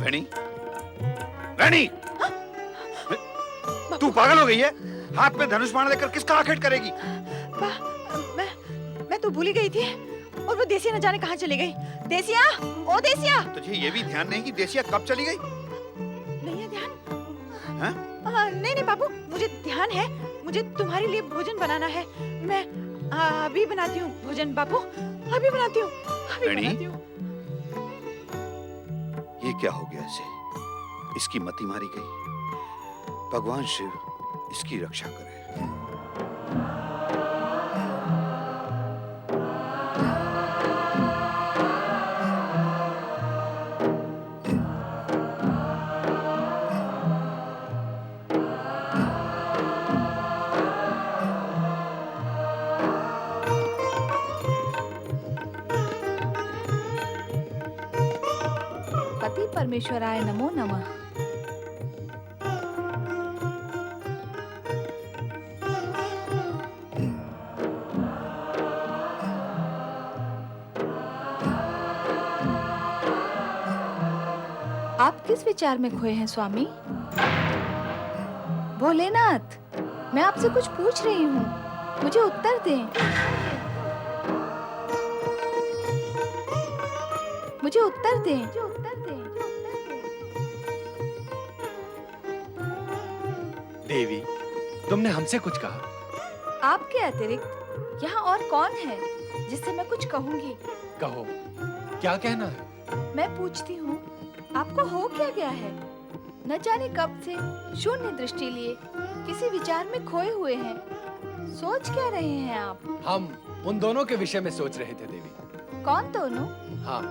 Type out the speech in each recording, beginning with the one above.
रानी, रानी, तू पागल हो गई है? हाथ में धनुष बाण लेकर किसका आखेट करेगी? मैं तो भूल ही गई थी और वो देसिया न जाने कहाँ चली गई। देसिया, ओ देसिया! तुझे ये भी ध्यान नहीं कि देसिया कब चली गई? नहीं है ध्यान? हाँ? नहीं नहीं बाबू, मुझे ध्यान है। मुझे तुम्हारे लिए भोजन बनाना है। मैं अभी बनाती हूँ भोजन बाबू, अभी बनाती हूँ, अभी रानी? बनाती हूँ। ये क्या हो गया इसे? इसकी मति मारी गई। भगवान शिव इसकी रक्षा करे। पति परमेश्वराय नमो नमः। आप किस विचार में खोए हैं स्वामी? भोलेनाथ, मैं आपसे कुछ पूछ रही हूँ, मुझे उत्तर दें। मुझे उत्तर दें। देवी, तुमने हमसे कुछ कहा? आपके अतिरिक्त यहाँ और कौन है जिससे मैं कुछ कहूँगी? कहो, क्या कहना है? मैं पूछती हूँ, आपको हो क्या गया है? न जाने कब से शून्य दृष्टि लिए किसी विचार में खोए हुए हैं। सोच क्या रहे हैं आप? हम उन दोनों के विषय में सोच रहे थे देवी। कौन दोनों? हाँ,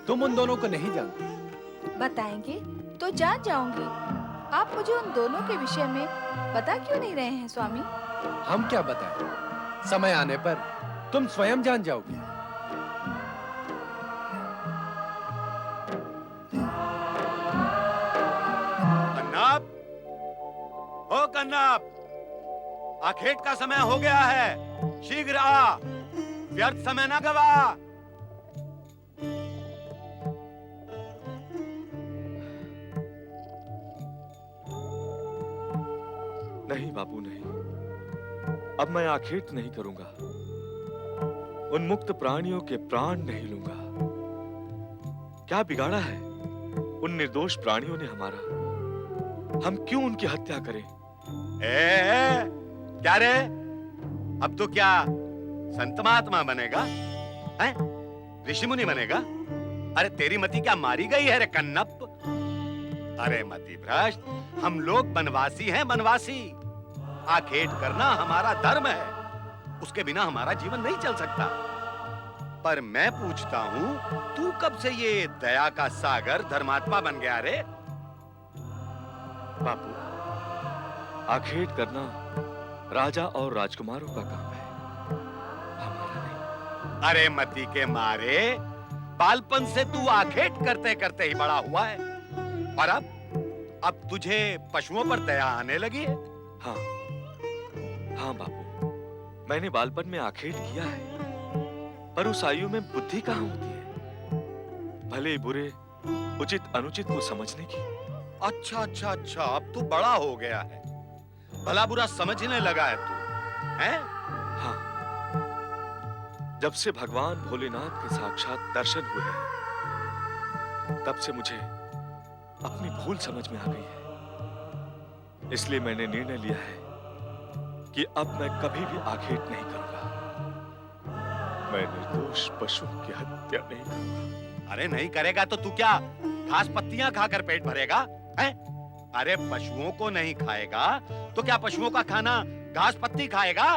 तुम उन दोनों को नहीं जानती। बताएंगे तो जान जाऊंगी। आप मुझे उन दोनों के विषय में बता क्यों नहीं रहे हैं स्वामी? हम क्या बताएं? समय आने पर तुम स्वयं जान जाओगी। कन्नाप, ओ कन्नाप, आखेट का समय हो गया है, शीघ्र आ, व्यर्थ समय न गवा। नहीं बापू नहीं, अब मैं आखेट नहीं करूंगा। उन मुक्त प्राणियों के प्राण नहीं लूंगा। क्या बिगाड़ा है उन निर्दोष प्राणियों ने हमारा? हम क्यों उनकी हत्या करें? क्या रे, अब तो क्या संत महात्मा बनेगा? हैं? ऋषि मुनि बनेगा? अरे तेरी मति क्या मारी गई है रे कन्नप? अरे मति भ्रष्ट, हम लोग बनवासी हैं, बनवासी। आखेट करना हमारा धर्म है, उसके बिना हमारा जीवन नहीं चल सकता। पर मैं पूछता हूँ, तू कब से ये दया का सागर धर्मात्मा बन गया रे? बापू, आखेट करना राजा और राजकुमारों का काम है, हमारा नहीं। अरे मती के मारे, बालपन से तू आखेट करते करते ही बड़ा हुआ है, और अब तुझे पशुओं पर दया आने लगी है। हाँ हाँ बापू, मैंने बालपन में आखेट किया है, पर उस आयु में बुद्धि कहाँ होती है भले बुरे उचित अनुचित को समझने की। अच्छा अच्छा अच्छा, अब तू बड़ा हो गया है, भला बुरा समझने लगा है तू, हैं? हाँ, जब से भगवान भोलेनाथ के साक्षात दर्शन हुए हैं, तब से मुझे अपनी भूल समझ में आ गई है। इसलिए मैंने निर्णय लिया है कि अब मैं कभी भी आखेट नहीं करूंगा। मैं निर्दोष पशुओं की हत्या नहीं करूंगा। अरे नहीं करेगा तो तू क्या घास पत्तियां खाकर पेट भरेगा, हैं? अरे पशुओं को नहीं खाएगा तो क्या पशुओं का खाना घास पत्ती खाएगा?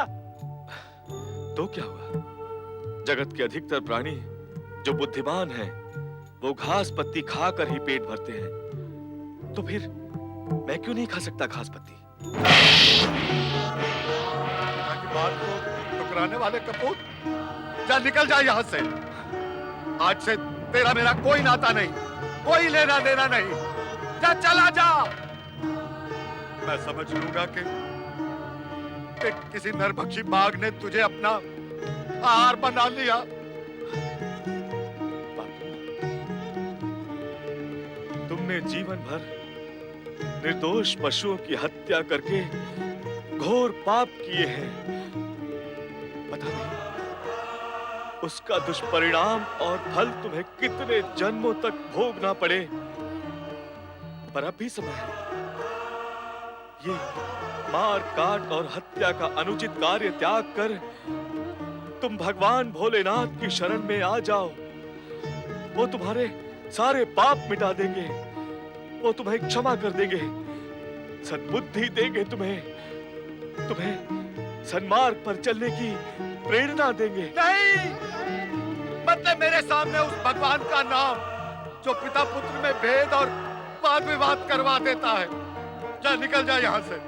तो क्या हुआ? जगत के अधिकतर प्राणी जो बुद्धिमान हैं, वो घास पत्ती खाकर ही पेट भरते हैं। तो फिर मैं क्यों नहीं खा सकता घास पत्ती? की बात को ठुकराने वाले कपूर, जा निकल जा यहाँ से। आज से तेरा मेरा कोई नाता नहीं, कोई लेना देना नहीं। जा, चला जा। मैं समझ लूंगा कि किसी नरभक्षी बाघ ने तुझे अपना आहार बना लिया। तुम तुमने जीवन भर निर्दोष पशुओं की हत्या करके घोर पाप किए हैं। पता नहीं उसका दुष्परिणाम और फल तुम्हें कितने जन्मों तक भोगना पड़े, पर अब भी समय है। ये मार काट और हत्या का अनुचित कार्य त्याग कर तुम भगवान भोलेनाथ की शरण में आ जाओ। वो तुम्हारे सारे पाप मिटा देंगे, वो तुम्हें क्षमा कर देंगे, सद्बुद्धि देंगे, तुम्हें सन्मार्ग पर चलने की प्रेरणा देंगे। नहीं, मतलब मेरे सामने उस भगवान का नाम जो पिता पुत्र में भेद और वाद विवाद करवा देता है। जा, निकल जा यहाँ से।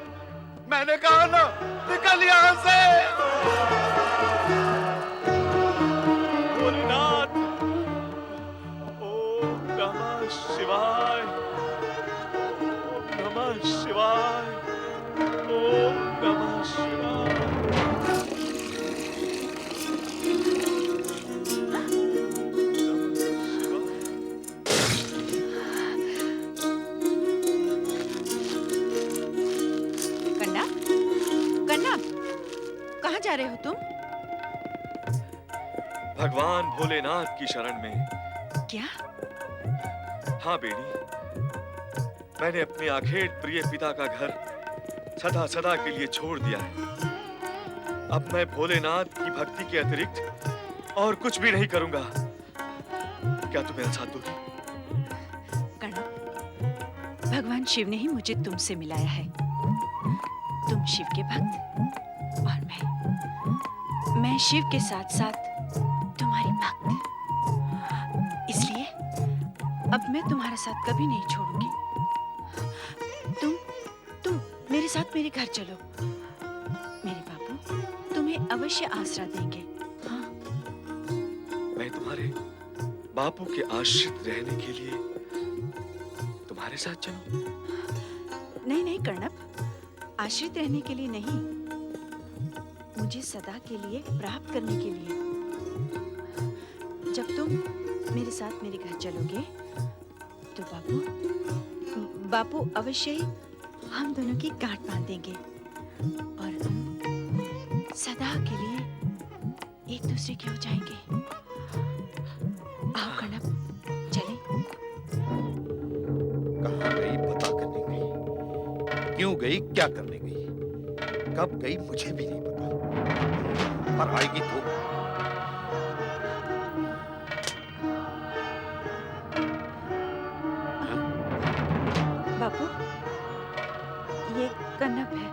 मैंने कहा ना, निकल यहाँ से। भोलेनाथ, ओम नमः शिवाय, ओम नमः शिवाय, ओम नमः शिवाय। कन्नप, कन्नप, कहाँ जा रहे हो तुम? भगवान भोलेनाथ की शरण में। क्या? हाँ बेटी, मैंने अपने आखेट प्रिय पिता का घर सदा सदा के लिए छोड़ दिया है। अब मैं भोलेनाथ की भक्ति के अतिरिक्त और कुछ भी नहीं करूंगा। क्या तुम मेरा साथ दोगी? कन्नप, भगवान शिव ने ही मुझे तुमसे मिलाया है। तुम शिव के भक्त और मैं शिव के साथ साथ तुम्हारी भक्त। इसलिए अब मैं तुम्हारा साथ कभी नहीं छोड़ूंगी। तुम मेरे साथ मेरे घर चलो। मेरे बापू तुम्हें अवश्य आसरा देंगे। हाँ? मैं तुम्हारे बापू के आश्रित रहने के लिए तुम्हारे साथ चलूं? नहीं नहीं कण्णप, आश्रित रहने के लिए नहीं, मुझे सदा के लिए प्राप्त करने के लिए। जब तुम मेरे साथ मेरे घर चलोगे तो बापू अवश्य ही हम दोनों की गांठ बांध देंगे और हम सदा के लिए एक दूसरे के हो जाएंगे। आओ कण्णप, चलें। कहाँ गई, पता करने गई, क्यों गई, क्या करने गई, कब गई मुझे भी नहीं पता, पर आएगी तो। बापू, ये कण्णप है।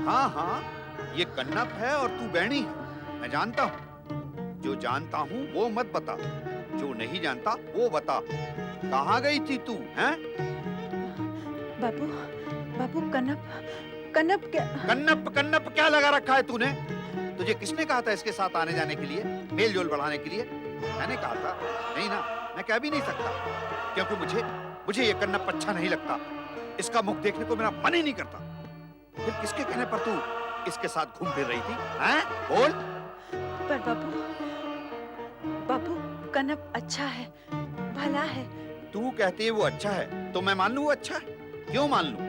हाँ हाँ, ये कन्नप है और तू बैणी है। मैं जानता हूँ, जो जानता हूँ वो मत बता, जो नहीं जानता वो बता। कहाँ गई थी तू, हैं? बापू कन्नप क्या? कन्नप क्या लगा रखा है तूने? तुझे किसने कहा था इसके साथ आने जाने के लिए, मेल जोल बढ़ाने के लिए? मैंने कहा था? नहीं ना, मैं कह भी नहीं सकता, क्योंकि मुझे ये कन्नप अच्छा नहीं लगता। इसका मुख देखने को मेरा मन ही नहीं करता। फिर किसके कहने पर तू इसके साथ घूम फिर रही थी, हैं? बोल। पर बापू कन्नप अच्छा है, भला है। तू कहती है वो अच्छा है, तो मैं मान लूं वो अच्छा है? क्यों मान लूं?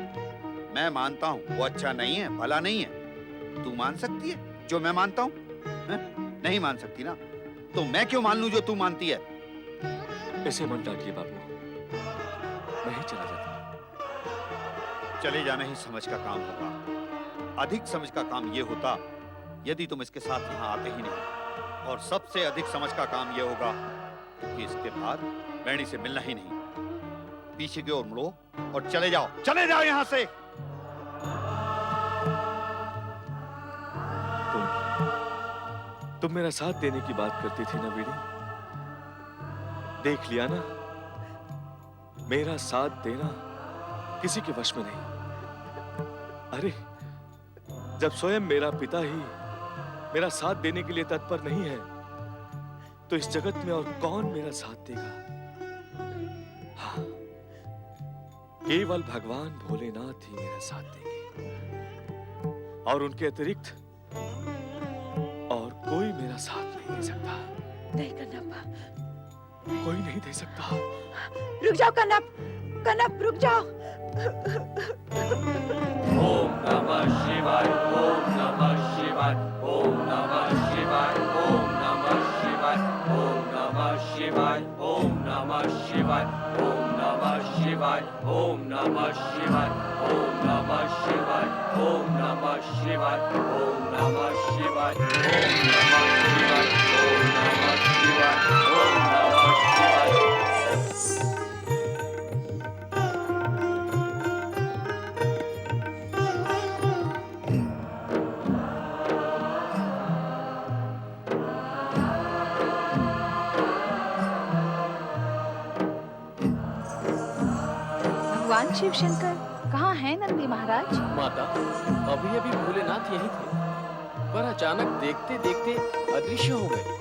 मैं मानता हूँ वो अच्छा नहीं है, भला नहीं है। तू मान सकती है जो मैं मानता हूँ? नहीं मान सकती ना, तो मैं क्यों मान लूं जो तू मानती है? ऐसे मन डांटिए बाबू, मैं ही चला जाता। चले जाना ही समझ का काम होगा। अधिक समझ का काम ये होता यदि तुम इसके साथ यहाँ आते ही नहीं, और सबसे अधिक समझ का काम ये होगा कि इसके बाद बैणी से मिलना ही नहीं। पीछे की ओर मुड़ो और चले जाओ यहाँ से। तुम मेरा साथ देने की बात करती थी ना बेटी, देख लिया ना, मेरा साथ देना किसी के वश में नहीं। अरे जब स्वयं मेरा पिता ही मेरा साथ देने के लिए तत्पर नहीं है, तो इस जगत में और कौन मेरा साथ देगा? हाँ, केवल भगवान भोलेनाथ ही मेरा साथ देंगे, और उनके अतिरिक्त और कोई मेरा साथ नहीं दे सकता। नहीं कन्नप, कोई नहीं दे सकता। रुक जाओ कन्नप, कनप रुक जाओ। ओम नमः शिवाय, ओम नमः शिवाय, ओम नमः शिवाय, ओम नमः शिवाय, ओम नमः शिवाय, ओम नमः शिवाय, ओम नमः शिवाय, ओम नमः शिवाय, ओम नमः शिवाय, ओम नमः शिवाय, ओम नमः शिवाय, ओम नमः शिवाय, ओम नमः शिवाय, ओम नमः शिवाय। भगवान शिव शंकर कहाँ है नंदी महाराज? माता, अभी अभी भोलेनाथ यही थे, पर अचानक देखते देखते अदृश्य हो गए।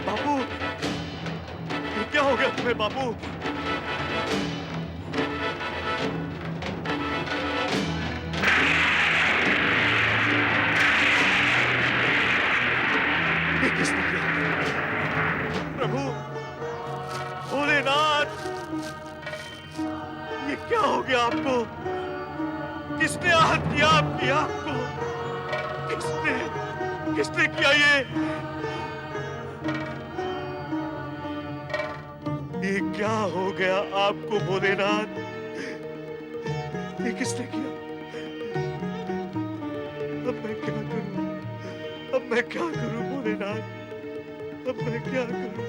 बाबू, ये क्या हो गया तुम्हें बाबू? ये किसने किया? प्रभु, भोलेनाथ, ये क्या हो गया आपको? किसने आहत किया आपकी आंख को? किसने किया ये क्या हो गया आपको भोलेनाथ? ये किसने किया? अब मैं क्या करूं? अब मैं क्या करूं भोलेनाथ? अब मैं क्या करूं?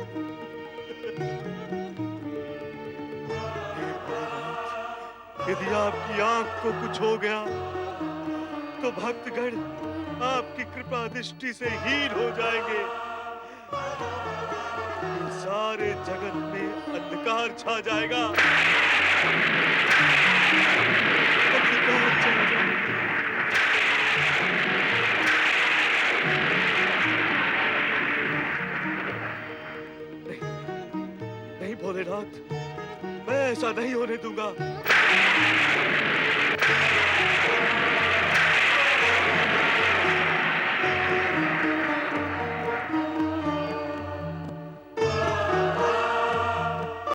यदि आपकी आंख को कुछ हो गया तो भक्तगण आपकी कृपा दृष्टि से हीन हो जाएंगे। सारे जगत में अंधकार छा जाएगा। अंधकार छा जाएगा। नहीं भोलेनाथ, मैं ऐसा नहीं होने दूंगा।